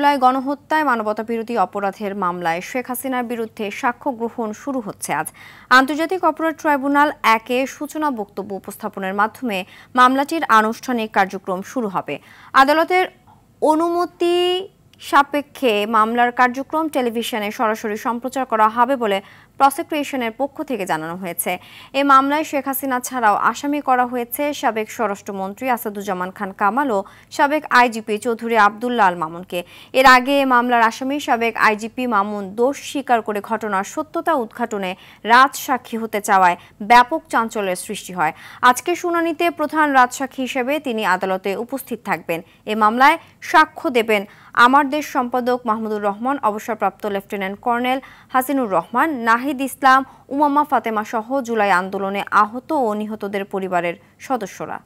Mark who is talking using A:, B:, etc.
A: জুলাই গণহত্যায় মানবতাবিরোধী অপরাধের মামলায় শেখ হাসিনার বিরুদ্ধে সাক্ষ্য গ্রহণ শুরু হচ্ছে আজ। আন্তর্জাতিক অপরাধ ট্রাইব্যুনাল 1-এ সূচনা বক্তব্য উপস্থাপনের মাধ্যমে মামলাটির আনুষ্ঠানিক কার্যক্রম শুরু হবে। আদালতের অনুমতি সাপেক্ষে মামলার কার্যক্রম টেলিভিশনে সরাসরি সম্প্রচার করা হবে বলে প্রসিকিউশনের পক্ষ থেকে জানানো হয়েছে। এই মামলায় শেখ হাসিনা ছাড়াও আসামি করা হয়েছে সাবেক স্বরাষ্ট্রমন্ত্রী আসাদুজ্জামান খান কামাল ও সাবেক আইজিপি চৌধুরী আব্দুল্লাহ আল মামুনকে। এর আগে মামলার আসামি সাবেক আইজিপি মামুন দোষ স্বীকার করে ঘটনার সত্যতা উদ্ঘাটনে রাজসাক্ষী হতে চাওয়ায় ব্যাপক চাঞ্চল্যের সৃষ্টি হয়। আজকে শুনানিতে প্রধান রাজসাক্ষী হিসেবে তিনি আদালতে উপস্থিত থাকবেন। এ মামলায় সাক্ষ্য দেবেন আমার দেশ সম্পাদক মাহমুদুর রহমান, অবসরপ্রাপ্ত লেফটেন্যান্ট কর্নেল হাসিনুর রহমান, নাহিদ ইসলাম, উমামা ফাতেমা সহ জুলাই আন্দোলনে আহত ও নিহতদের পরিবারের সদস্যরা।